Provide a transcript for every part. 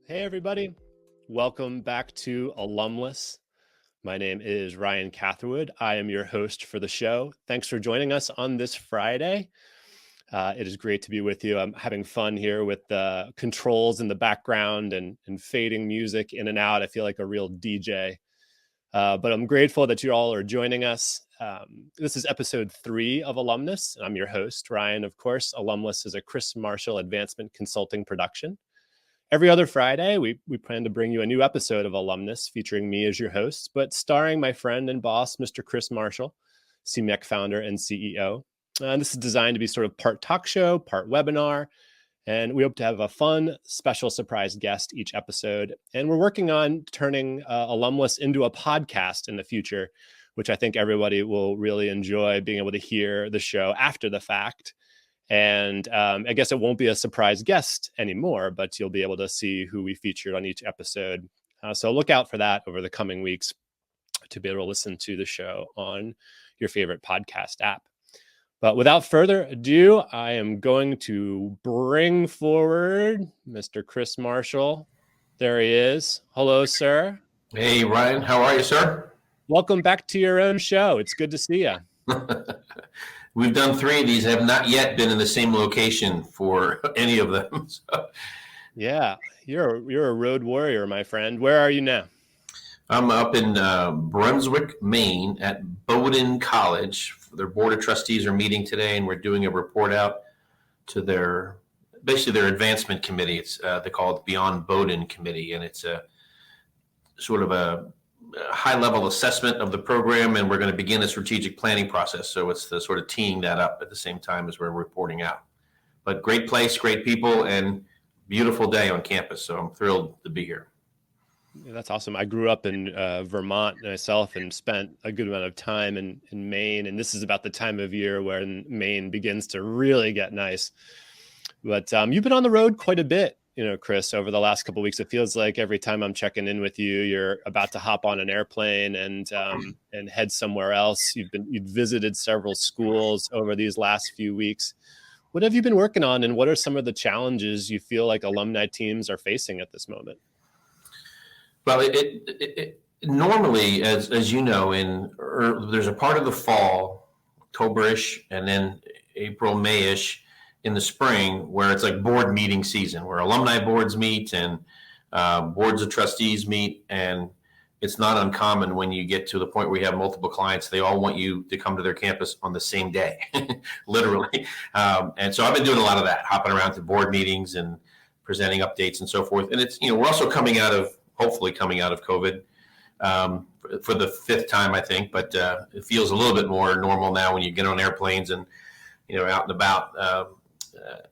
Hey, everybody. Welcome back to Alumless. My name is Ryan Catherwood. I am your host for the show. Thanks for joining us on this Friday. It is great to be with you. I'm having fun here with the controls in the background and fading music in and out. I feel like a real DJ. But I'm grateful that you all are joining us. This is episode 3 of Alumnus. I'm your host, Ryan, of course. Alumnus is a Chris Marshall Advancement Consulting production. Every other Friday, we plan to bring you a new episode of Alumnus featuring me as your host, but starring my friend and boss, Mr. Chris Marshall, CMEC founder and CEO. And this is designed to be sort of part talk show, part webinar, and we hope to have a fun, special surprise guest each episode. And we're working on turning Alumnus into a podcast in the future, which I think everybody will really enjoy being able to hear the show after the fact. And I guess it won't be a surprise guest anymore, but you'll be able to see who we featured on each episode. So look out for that over the coming weeks to be able to listen to the show on your favorite podcast app. But without further ado, I am going to bring forward Mr. Chris Marshall. There he is. Hello, sir. Hey, Ryan. How are you, sir? Welcome back to your own show. It's good to see you. We've done 3 of these. Have not yet been in the same location for any of them. So. Yeah, you're a road warrior, my friend. Where are you now? I'm up in Brunswick, Maine at Bowdoin College. Their board of trustees are meeting today, and we're doing a report out to their advancement committee. It's they call it Beyond Bowdoin Committee, and it's a sort of a high-level assessment of the program, and we're going to begin a strategic planning process. So it's the sort of teeing that up at the same time as we're reporting out. But great place, great people, and beautiful day on campus. So I'm thrilled to be here. Yeah, that's awesome. I grew up in Vermont myself and spent a good amount of time in Maine. And this is about the time of year when Maine begins to really get nice. But you've been on the road quite a bit, Chris, over the last couple of weeks. It feels like every time I'm checking in with you, you're about to hop on an airplane and head somewhere else. You've visited several schools over these last few weeks. What have you been working on, and what are some of the challenges you feel like alumni teams are facing at this moment? Well, it normally, as you know, there's a part of the fall, October-ish, and then April, May-ish in the spring, where it's like board meeting season, where alumni boards meet and boards of trustees meet. And it's not uncommon when you get to the point where you have multiple clients, they all want you to come to their campus on the same day, literally. And so I've been doing a lot of that, hopping around to board meetings and presenting updates and so forth. And it's, we're also hopefully coming out of COVID for the 5th time, I think, but it feels a little bit more normal now when you get on airplanes and, out and about.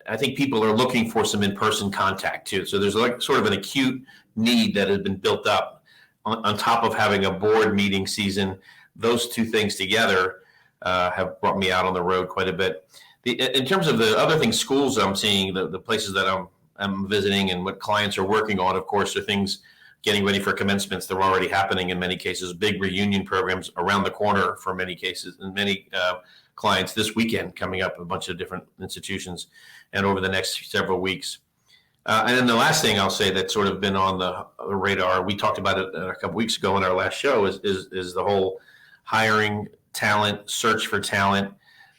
I think people are looking for some in-person contact too. So there's like sort of an acute need that has been built up on top of having a board meeting season. Those 2 things together have brought me out on the road quite a bit. In terms of the other things, schools I'm seeing, the places that I'm visiting and what clients are working on, of course, are things getting ready for commencements. They're already happening in many cases, big reunion programs around the corner for many cases, and many clients this weekend coming up, a bunch of different institutions, and over the next several weeks. And then the last thing I'll say that's sort of been on the radar, we talked about it a couple weeks ago in our last show, is the whole hiring talent, search for talent.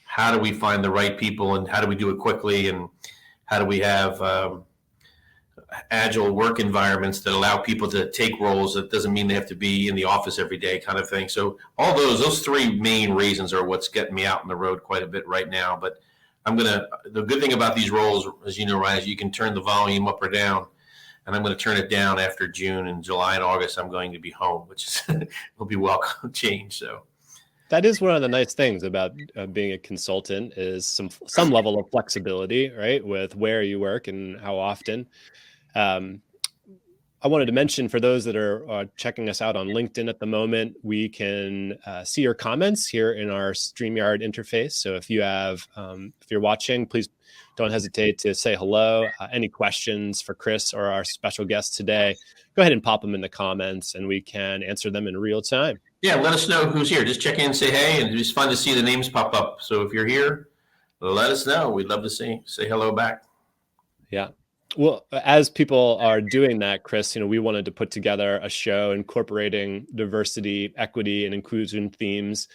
How do we find the right people, and how do we do it quickly, and how do we have agile work environments that allow people to take roles? That doesn't mean they have to be in the office every day, kind of thing. So all those 3 main reasons are what's getting me out on the road quite a bit right now. But the good thing about these roles, as you know, Ryan, is you can turn the volume up or down, and I'm going to turn it down after June. And July and August, I'm going to be home, which will be welcome change. So that is one of the nice things about being a consultant, is some level of flexibility, right, with where you work and how often. I wanted to mention, for those that are checking us out on LinkedIn at the moment, we can see your comments here in our StreamYard interface. So if you're watching, please don't hesitate to say hello. Any questions for Chris or our special guest today, go ahead and pop them in the comments and we can answer them in real time. Yeah, let us know who's here. Just check in, say hey, and it's fun to see the names pop up. So if you're here, let us know. We'd love to say hello back. Yeah. Well, as people are doing that, Chris, we wanted to put together a show incorporating diversity, equity, and inclusion themes,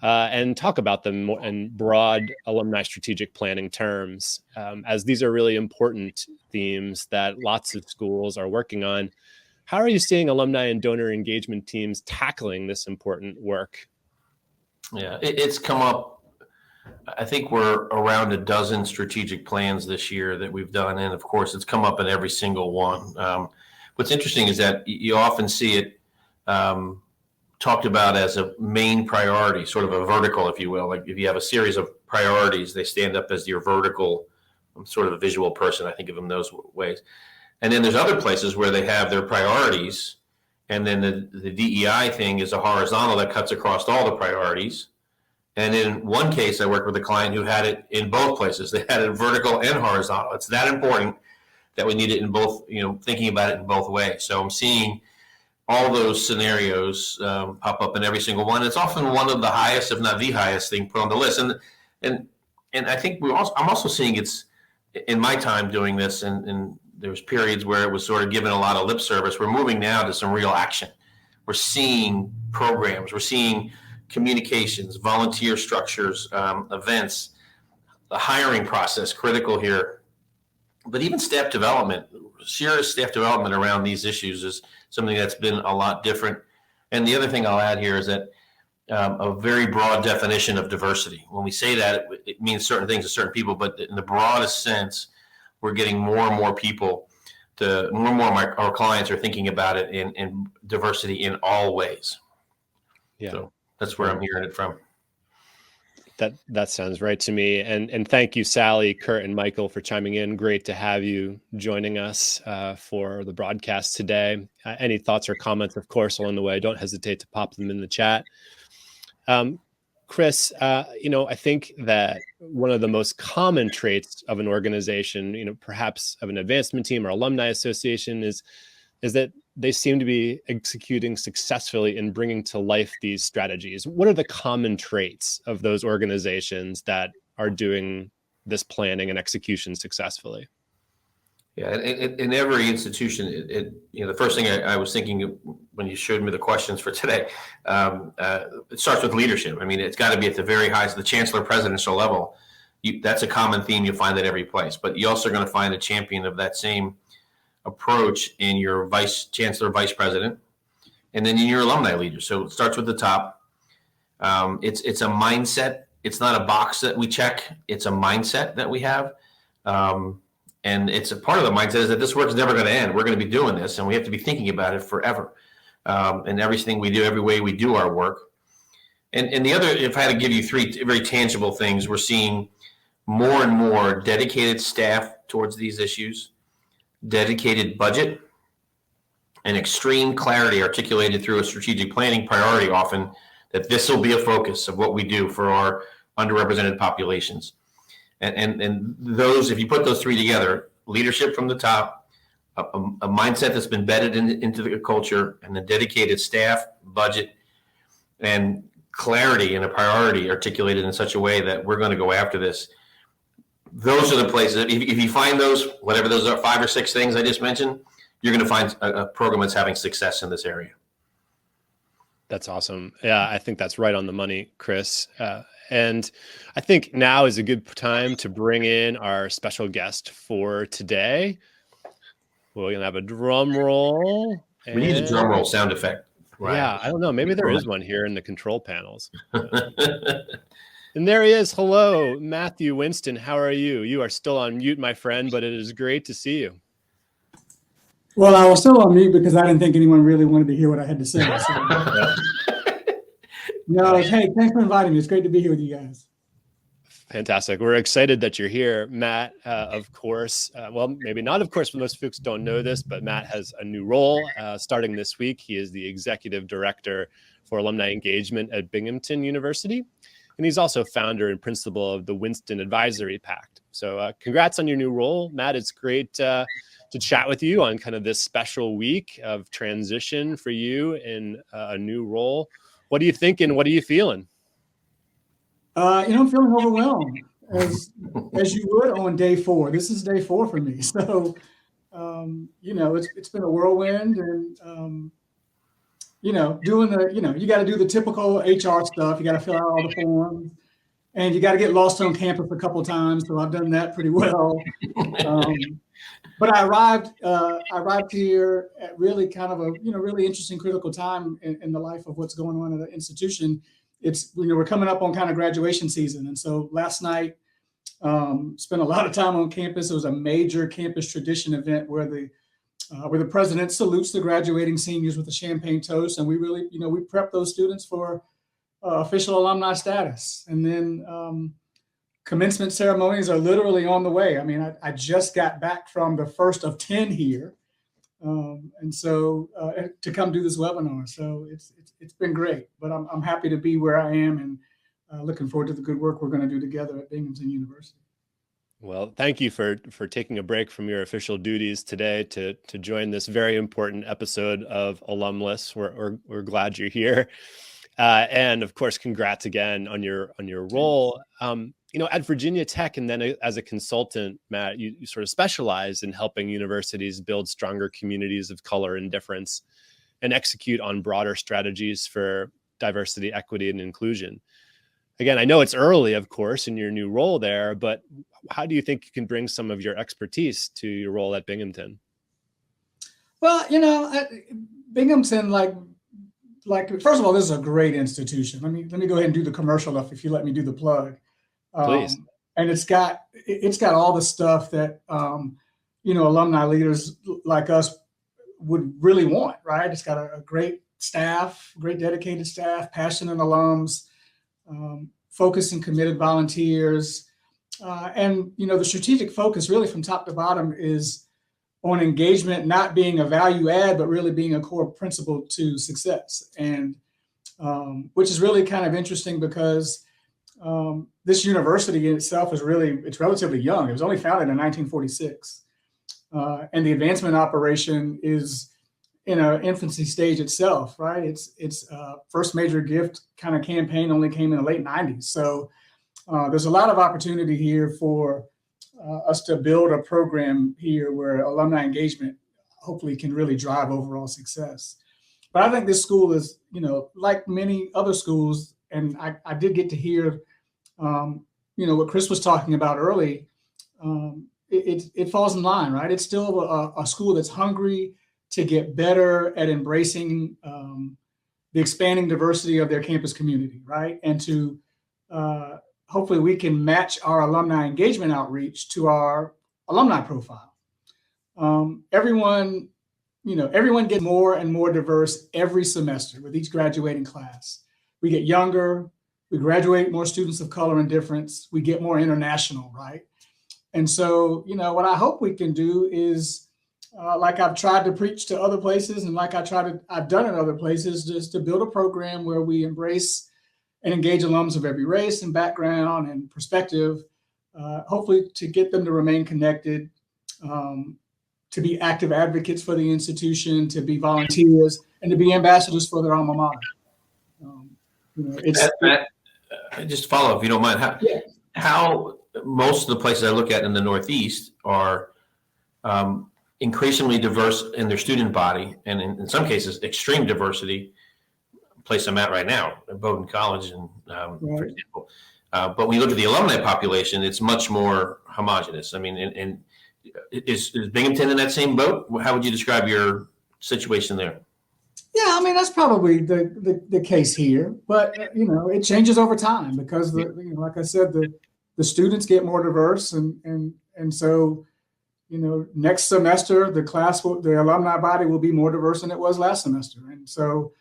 and talk about them more in broad alumni strategic planning terms, as these are really important themes that lots of schools are working on. How are you seeing alumni and donor engagement teams tackling this important work? Yeah, it's come up. I think we're around a dozen strategic plans this year that we've done, and of course, it's come up in every single one. What's interesting is that you often see it talked about as a main priority, sort of a vertical, if you will. Like if you have a series of priorities, they stand up as your vertical. I'm sort of a visual person. I think of them those ways. And then there's other places where they have their priorities, and then the DEI thing is a horizontal that cuts across all the priorities. And in one case, I worked with a client who had it in both places. They had it vertical and horizontal. It's that important that we need it in both, thinking about it in both ways. So I'm seeing all those scenarios pop up in every single one. It's often one of the highest, if not the highest thing put on the list. And I think I'm also seeing it's in my time doing this, and there's periods where it was sort of given a lot of lip service. We're moving now to some real action. We're seeing programs. We're seeing communications, volunteer structures, events, the hiring process, critical here. But even staff development, serious staff development around these issues is something that's been a lot different. And the other thing I'll add here is that a very broad definition of diversity. When we say that, it means certain things to certain people, but in the broadest sense, we're getting more and more people more and more of our clients are thinking about it in diversity in all ways. Yeah. So that's where I'm hearing it from. That sounds right to me. And thank you, Sally, Kurt, and Michael, for chiming in. Great to have you joining us for the broadcast today. Any thoughts or comments, of course, along the way, don't hesitate to pop them in the chat. Chris, I think that one of the most common traits of an organization, perhaps of an advancement team or alumni association, is that they seem to be executing successfully in bringing to life these strategies. What are the common traits of those organizations that are doing this planning and execution successfully? Yeah, in every institution, the first thing I was thinking when you showed me the questions for today, it starts with leadership. I mean, it's got to be at the very highest, the chancellor presidential level. That's a common theme you'll find at every place. But you're also going to find a champion of that same approach in your vice chancellor, vice president, and then in your alumni leaders. So it starts with the top. It's a mindset. It's not a box that we check. It's a mindset that we have. And it's a part of the mindset is that this work is never going to end. We're going to be doing this, and we have to be thinking about it forever. And everything we do, every way we do our work. And the other, if I had to give you three very tangible things, we're seeing more and more dedicated staff towards these issues, dedicated budget, and extreme clarity articulated through a strategic planning priority often that this will be a focus of what we do for our underrepresented populations. And those, if you put those three together, leadership from the top, a mindset that's been embedded into the culture, and the dedicated staff, budget, and clarity and a priority articulated in such a way that we're going to go after this. Those are the places, if you find those, whatever those are, 5 or 6 things I just mentioned, you're going to find a program that's having success in this area. That's awesome. Yeah, I think that's right on the money, Chris. And I think now is a good time to bring in our special guest for today. We're going to have a drum roll. We need a drum roll sound effect. Right. Yeah, I don't know. Maybe there is one here in the control panels. And there he is. Hello, Matthew Winston. How are you? You are still on mute, my friend, but it is great to see you. Well, I was still on mute because I didn't think anyone really wanted to hear what I had to say. So. No, hey, thanks for inviting me. It's great to be here with you guys. Fantastic. We're excited that you're here, Matt. Of course, well, maybe not, of course, most folks don't know this, but Matt has a new role starting this week. He is the executive director for Alumni Engagement at Binghamton University. And he's also founder and principal of the Winston Advisory Pact. So congrats on your new role, Matt. It's great to chat with you on kind of this special week of transition for you in a new role. What are you thinking? What are you feeling? I'm feeling overwhelmed as you would on day 4. This is day 4 for me. So it's been a whirlwind, and doing you got to do the typical HR stuff. You got to fill out all the forms, and you got to get lost on campus a couple of times. So I've done that pretty well. But I arrived here at really kind of a really interesting, critical time in the life of what's going on at the institution. It's we're coming up on kind of graduation season, and so last night spent a lot of time on campus. It was a major campus tradition event where the president salutes the graduating seniors with a champagne toast, and we really we prep those students for official alumni status, and then commencement ceremonies are literally on the way. I mean, I just got back from the first of 10 here, and so to come do this webinar. So it's been great, but I'm happy to be where I am, and looking forward to the good work we're going to do together at Binghamton University. Well, thank you for taking a break from your official duties today to join this very important episode of Alumless. We're glad you're here, and of course, congrats again on your role. At Virginia Tech, and then as a consultant, Matt, you sort of specialize in helping universities build stronger communities of color and difference and execute on broader strategies for diversity, equity, and inclusion. Again, I know it's early, of course, in your new role there, but how do you think you can bring some of your expertise to your role at Binghamton? Well, Binghamton, like first of all, this is a great institution. Let me go ahead and do the commercial if you let me do the plug. Please. And it's got all the stuff that alumni leaders like us would really want, right? It's got a great staff, great dedicated staff, passionate alums, focused and committed volunteers, and the strategic focus really from top to bottom is on engagement not being a value add, but really being a core principle to success, and which is really kind of interesting because this university in itself it's relatively young. It was only founded in 1946. And the advancement operation is in an infancy stage itself, right? Its first major gift kind of campaign only came in the late 90s. So there's a lot of opportunity here for us to build a program here where alumni engagement hopefully can really drive overall success. But I think this school is, like many other schools, and I did get to hear what Chris was talking about early, it falls in line, right? It's still a school that's hungry to get better at embracing the expanding diversity of their campus community, right? And to hopefully we can match our alumni engagement outreach to our alumni profile. Everyone gets more and more diverse every semester with each graduating class. We get younger. We graduate more students of color and difference. We get more international, right? And so, what I hope we can do is, like I've tried to preach to other places, and like I've done in other places, just to build a program where we embrace and engage alums of every race and background and perspective, hopefully to get them to remain connected, to be active advocates for the institution, to be volunteers, and to be ambassadors for their alma mater. Just follow, if you don't mind, how most of the places I look at in the Northeast are increasingly diverse in their student body, and in some cases, extreme diversity. Place I'm at right now, at Bowdoin College, and for example. But when you look at the alumni population, it's much more homogenous. I mean, and is Binghamton in that same boat? How would you describe your situation there? Yeah, I mean, that's probably the case here, but it changes over time because like I said, the students get more diverse, and so next semester the alumni body will be more diverse than it was last semester, and so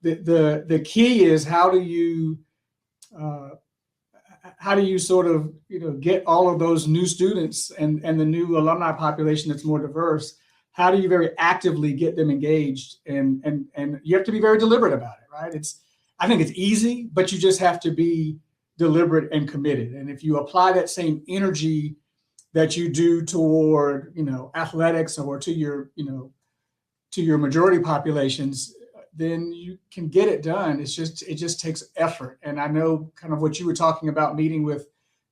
the key is how do you sort of get all of those new students and the new alumni population that's more diverse. How do you very actively get them engaged? And you have to be very deliberate about it, right? I think it's easy, but you just have to be deliberate and committed. And if you apply that same energy that you do toward, athletics or to your majority populations, then you can get it done. It just takes effort. And I know kind of what you were talking about, meeting with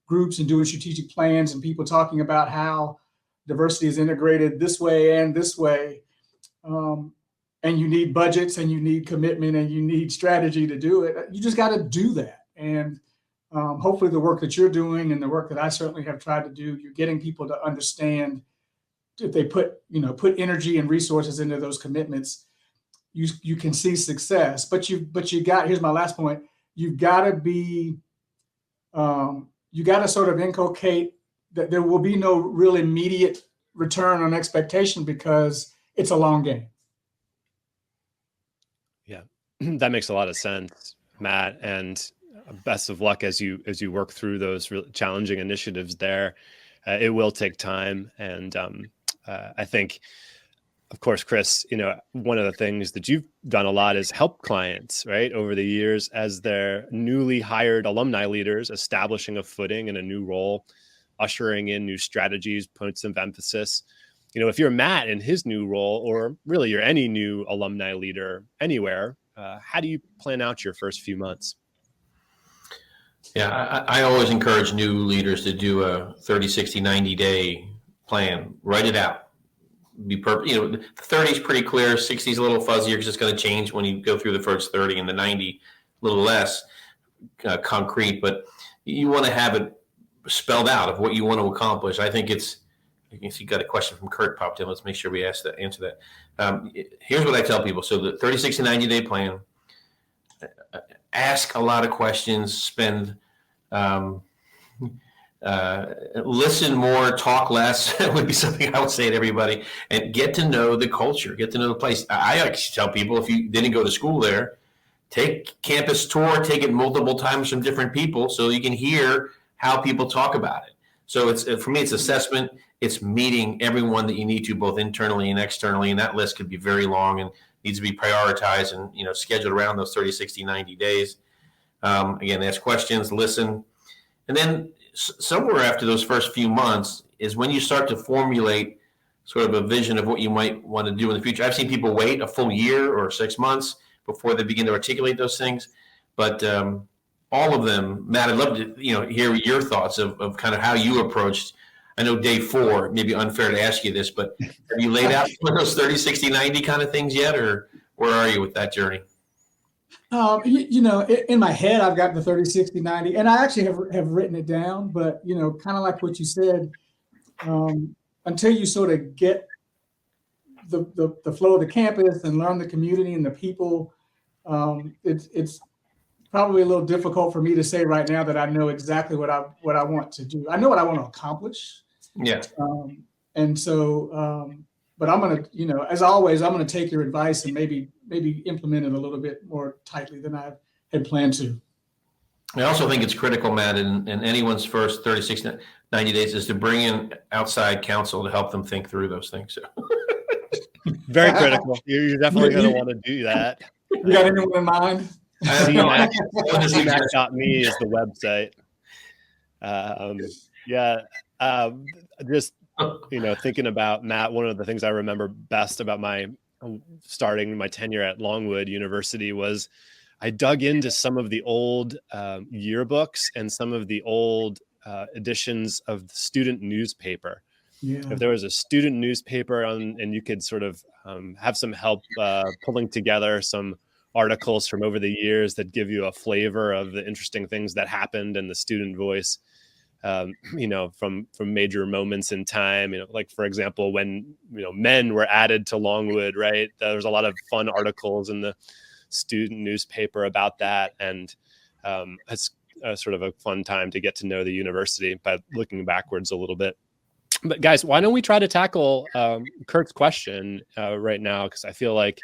groups and doing strategic plans and people talking about how diversity is integrated this way and this way. And you need budgets and you need commitment and you need strategy to do it. You just got to do that. And hopefully the work that you're doing and the work that I certainly have tried to do, you're getting people to understand if they put energy and resources into those commitments, you can see success. But here's my last point. You've got to be, you got to sort of inculcate that there will be no real immediate return on expectation because it's a long game. Yeah, that makes a lot of sense, Matt. And best of luck as you work through those really challenging initiatives there. It will take time. And I think, of course, Chris, one of the things that you've done a lot is help clients, right, over the years as their newly hired alumni leaders, establishing a footing in a new role, ushering in new strategies, points of emphasis. If you're Matt in his new role, or really you're any new alumni leader anywhere, how do you plan out your first few months? Yeah, I always encourage new leaders to do a 30, 60, 90-day plan. Write it out. Be perfect. The 30 is pretty clear. 60 is a little fuzzier because it's going to change when you go through the first 30, and the 90 a little less concrete. But you want to have it spelled out of what you want to accomplish. I think it's. You got a question from Kurt popped in. Let's make sure we answer that. Here's what I tell people. So the 30, 60, 90-day plan, ask a lot of questions, spend, listen more, talk less would be something I would say to everybody, and get to know the culture, get to know the place. I actually tell people, if you didn't go to school there, take campus tour, take it multiple times from different people so you can hear how people talk about it. So for me, it's assessment. It's meeting everyone that you need to, both internally and externally. And that list could be very long and needs to be prioritized and, scheduled around those 30, 60, 90 days. Again, ask questions, listen. And then somewhere after those first few months is when you start to formulate sort of a vision of what you might want to do in the future. I've seen people wait a full year or 6 months before they begin to articulate those things. But all of them, Matt, I'd love to hear your thoughts of kind of how you approached. I know day 4, maybe unfair to ask you this, but have you laid out those 30, 60, 90 kind of things yet, or where are you with that journey? In my head, I've got the 30, 60, 90, and I actually have written it down, but, kind of like what you said, until you sort of get the flow of the campus and learn the community and the people, it's probably a little difficult for me to say right now that I know exactly what I want to do. I know what I want to accomplish. Yeah. And so, but I'm going to, as always, I'm going to take your advice and maybe implement it a little bit more tightly than I had planned to. I also think it's critical, Matt, in anyone's first 30, 60, 90 days is to bring in outside counsel to help them think through those things. Very critical. You're definitely going to want to do that. You got anyone in mind? CMAC.me is the website. Just thinking about Matt, one of the things I remember best about starting my tenure at Longwood University was I dug into some of the old yearbooks and some of the old editions of the student newspaper. Yeah. If there was a student newspaper and you could sort of have some help pulling together some articles from over the years that give you a flavor of the interesting things that happened and the student voice, from major moments in time, like, for example, when, men were added to Longwood, right? There was a lot of fun articles in the student newspaper about that. And it's sort of a fun time to get to know the university by looking backwards a little bit. But guys, why don't we try to tackle Kurt's question right now? Because I feel like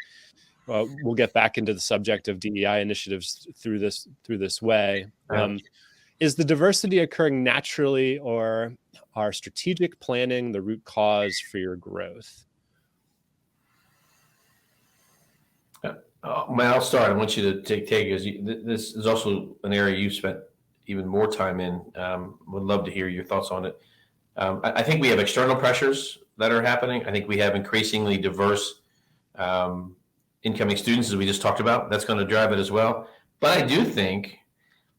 we'll get back into the subject of DEI initiatives through this way. Is the diversity occurring naturally, or are strategic planning the root cause for your growth? I'll start. I want you to take as this is also an area you've spent even more time in. Would love to hear your thoughts on it. I think we have external pressures that are happening. I think we have increasingly diverse incoming students, as we just talked about. That's going to drive it as well. But I do think,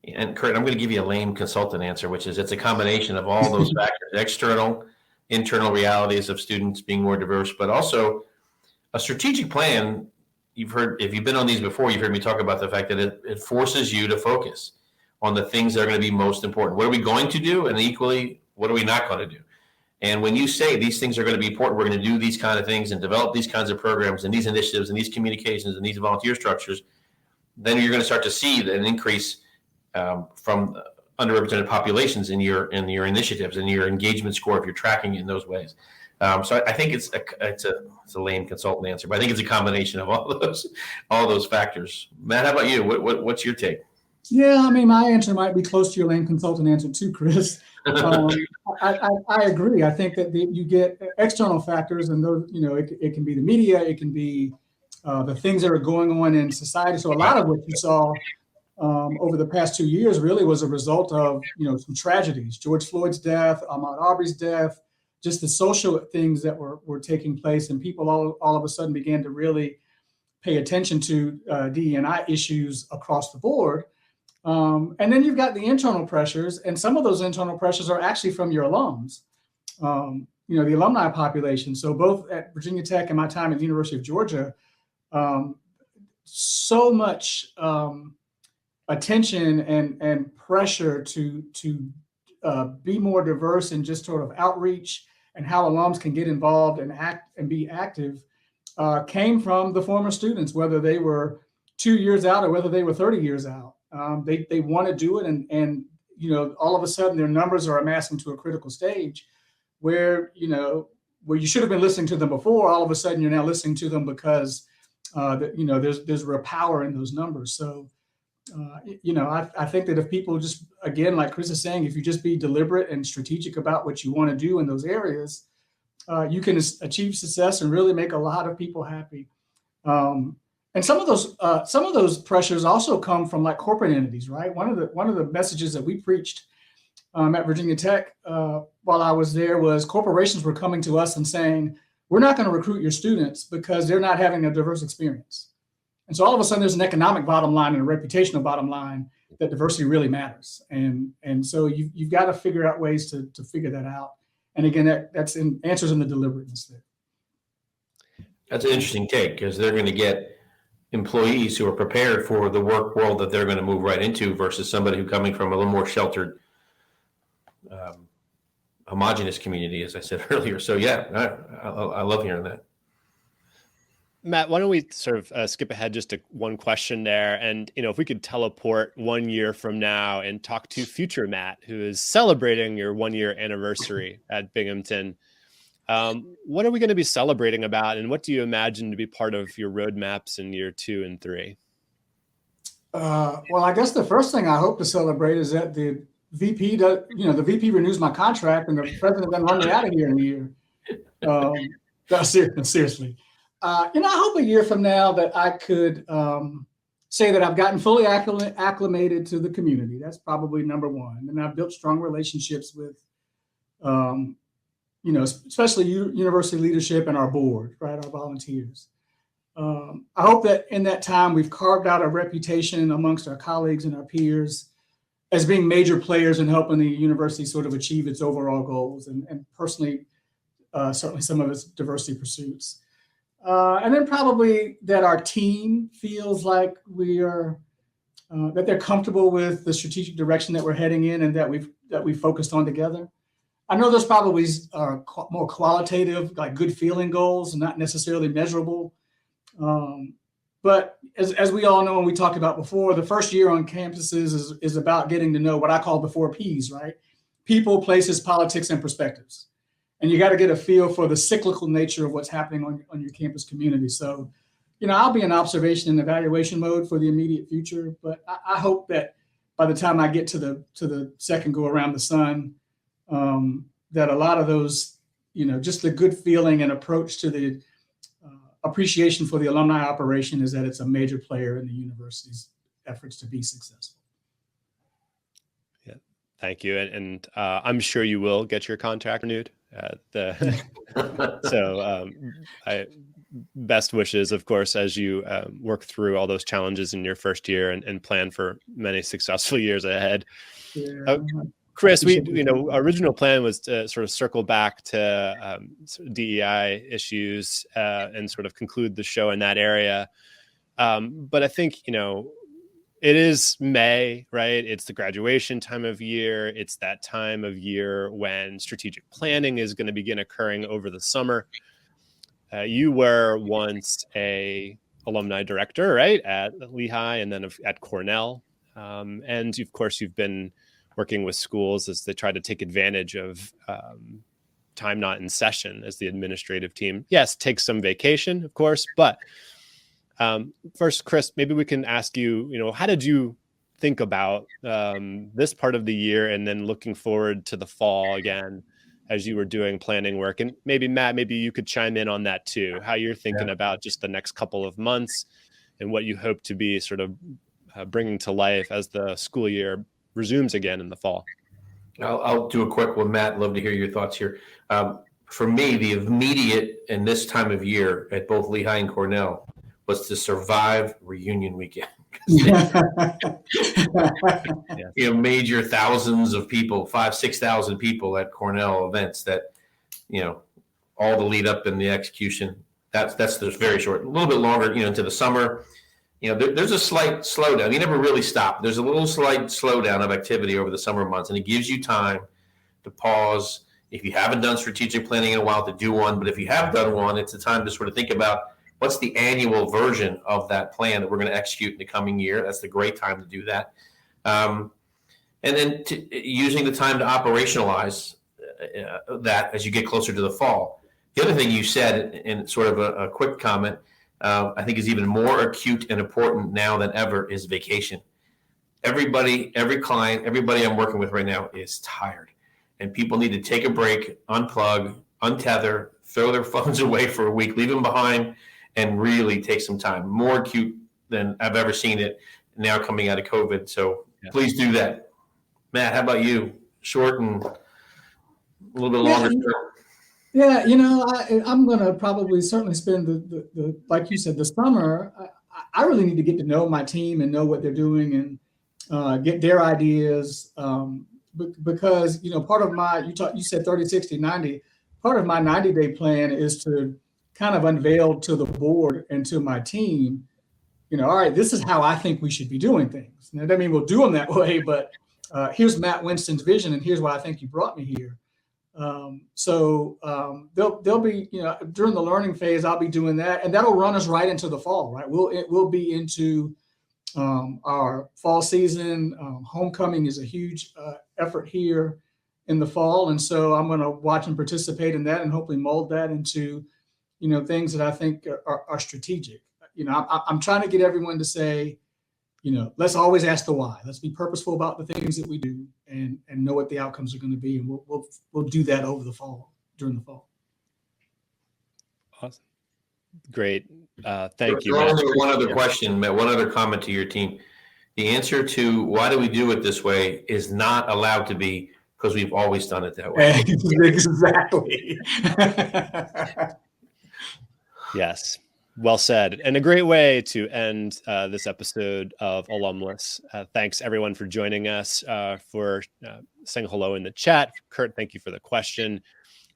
and Kurt, I'm going to give you a lame consultant answer, which is it's a combination of all those factors: external, internal realities of students being more diverse, but also a strategic plan. If you've been on these before, you've heard me talk about the fact that it forces you to focus on the things that are going to be most important. What are we going to do? And equally, what are we not going to do? And when you say these things are going to be important, we're going to do these kind of things and develop these kinds of programs and these initiatives and these communications and these volunteer structures, then you're going to start to see an increase from underrepresented populations in your initiatives and your engagement score if you're tracking it in those ways. So I think it's a lame consultant answer, but I think it's a combination of all those factors. Matt, how about you? What's your take? Yeah, I mean, my answer might be close to your lame consultant answer too, Chris. I agree. I think that you get external factors, and those, it can be the media, it can be the things that are going on in society. So a lot of what you saw over the past 2 years really was a result of, some tragedies: George Floyd's death, Ahmaud Arbery's death, just the social things that were taking place, and people all of a sudden began to really pay attention to DE&I issues across the board. And then you've got the internal pressures, and some of those internal pressures are actually from your alums, the alumni population. So both at Virginia Tech and my time at the University of Georgia, so much attention and pressure to be more diverse and just sort of outreach and how alums can get involved and act and be active came from the former students, whether they were 2 years out or whether they were 30 years out. They want to do it, and all of a sudden their numbers are amassing to a critical stage where where you should have been listening to them before. All of a sudden you're now listening to them because there's real power in those numbers. So I think that if people just, again, like Chris is saying, if you just be deliberate and strategic about what you want to do in those areas, you can achieve success and really make a lot of people happy. And some of those pressures also come from like corporate entities, right? One of the messages that we preached at Virginia Tech while I was there was corporations were coming to us and saying, we're not going to recruit your students because they're not having a diverse experience. And so all of a sudden there's an economic bottom line and a reputational bottom line that diversity really matters. And so you've got to figure out ways to figure that out. And again, that's answers in the deliberateness there. That's an interesting take, because they're going to get employees who are prepared for the work world that they're going to move right into versus somebody who coming from a little more sheltered, homogenous community, as I said earlier. So yeah, I love hearing that. Matt, why don't we sort of skip ahead just to one question there? And, if we could teleport 1 year from now and talk to future Matt, who is celebrating your 1 year anniversary at Binghamton. What are we going to be celebrating about, and what do you imagine to be part of your roadmaps in year 2 and 3? Well, I guess the first thing I hope to celebrate is that the VP renews my contract and the president doesn't run me out of here in a year. No, seriously. I hope a year from now that I could say that I've gotten fully acclimated to the community. That's probably number one. And I've built strong relationships with, especially university leadership and our board, right, our volunteers. I hope that in that time we've carved out a reputation amongst our colleagues and our peers as being major players in helping the university sort of achieve its overall goals and personally, certainly some of its diversity pursuits. And then probably that our team feels like that they're comfortable with the strategic direction that we're heading in and that we've focused on together. I know those probably are more qualitative, like good feeling goals, and not necessarily measurable. But as we all know, and we talked about before, the first year on campuses is about getting to know what I call the 4 Ps, right? People, places, politics, and perspectives. And you got to get a feel for the cyclical nature of what's happening on your campus community. So, I'll be in observation and evaluation mode for the immediate future, but I hope that by the time I get to the second go around the sun, that a lot of those, just the good feeling and approach to the appreciation for the alumni operation is that it's a major player in the university's efforts to be successful. Yeah, thank you. And I'm sure you will get your contract renewed. Best wishes, of course, as you work through all those challenges in your first year and plan for many successful years ahead. Yeah. Chris, our original plan was to sort of circle back to sort of DEI issues and sort of conclude the show in that area. But I think, it is May, right? It's the graduation time of year. It's that time of year when strategic planning is going to begin occurring over the summer. You were once a alumni director, right, at Lehigh and then at Cornell. And of course, you've been working with schools as they try to take advantage of time not in session as the administrative team. Yes, take some vacation, of course. But first, Chris, maybe we can ask you, how did you think about this part of the year and then looking forward to the fall again as you were doing planning work? And maybe, Matt, maybe you could chime in on that too, how you're thinking about just the next couple of months and what you hope to be sort of bringing to life as the school year resumes again in the fall. I'll do a quick one, Matt. Love to hear your thoughts here. For me, the immediate and this time of year at both Lehigh and Cornell was to survive reunion weekend. Major thousands of people, 5,000-6,000 people at Cornell events that, all the lead up and the execution. That's just very short. A little bit longer, into the summer. There's a slight slowdown. You never really stop. There's a little slight slowdown of activity over the summer months, and it gives you time to pause. If you haven't done strategic planning in a while, to do one. But if you have done one, it's a time to sort of think about what's the annual version of that plan that we're going to execute in the coming year. That's the great time to do that. And then using the time to operationalize that as you get closer to the fall. The other thing you said in sort of a quick comment, I think is even more acute and important now than ever is vacation. Everybody, every client, everybody I'm working with right now is tired. And people need to take a break, unplug, untether, throw their phones away for a week, leave them behind, and really take some time. More acute than I've ever seen it now coming out of COVID. So please do that. Matt, how about you? Short and a little bit longer term. Yeah, I'm going to probably certainly spend the like you said, the summer. I really need to get to know my team and know what they're doing and get their ideas. Because, part of my, you said 30, 60, 90, part of my 90-day plan is to kind of unveil to the board and to my team, all right, this is how I think we should be doing things. Now, that doesn't mean we'll do them that way, but here's Matt Winston's vision and here's why I think you brought me here. So they'll be, during the learning phase, I'll be doing that, and that'll run us right into the fall, right? We'll be into our fall season. Homecoming is a huge effort here in the fall, and so I'm going to watch and participate in that, and hopefully mold that into, things that I think are strategic. I'm trying to get everyone to say, let's always ask the why. Let's be purposeful about the things that we do and know what the outcomes are going to be. And we'll do that during the fall. Awesome. Great. Thank you, Matt. One other question, Matt, one other comment to your team. The answer to why do we do it this way is not allowed to be because we've always done it that way. Exactly. Yes. Well said. And a great way to end this episode of Alumless. Thanks, everyone, for joining us, for saying hello in the chat. Kurt, thank you for the question.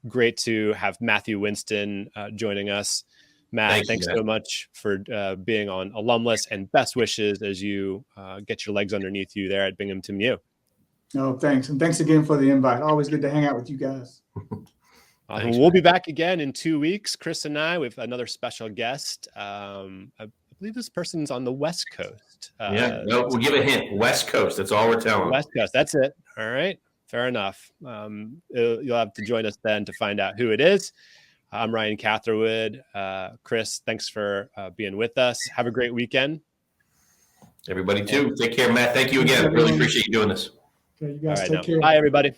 Great to have Matthew Winston joining us. Matt, thanks so much for being on Alumless, and best wishes as you get your legs underneath you there at Binghamton U. Oh, thanks. And thanks again for the invite. Always good to hang out with you guys. We'll be back again in 2 weeks. Chris and I, with another special guest. I believe this person's on the West Coast. We'll give a hint. West Coast. That's all we're telling. West Coast. That's it. All right. Fair enough. You'll have to join us then to find out who it is. I'm Ryan Catherwood. Chris, thanks for being with us. Have a great weekend. Everybody too. Take care, Matt. Thank you again. Really appreciate you doing this. Okay, you guys take care. Bye, everybody.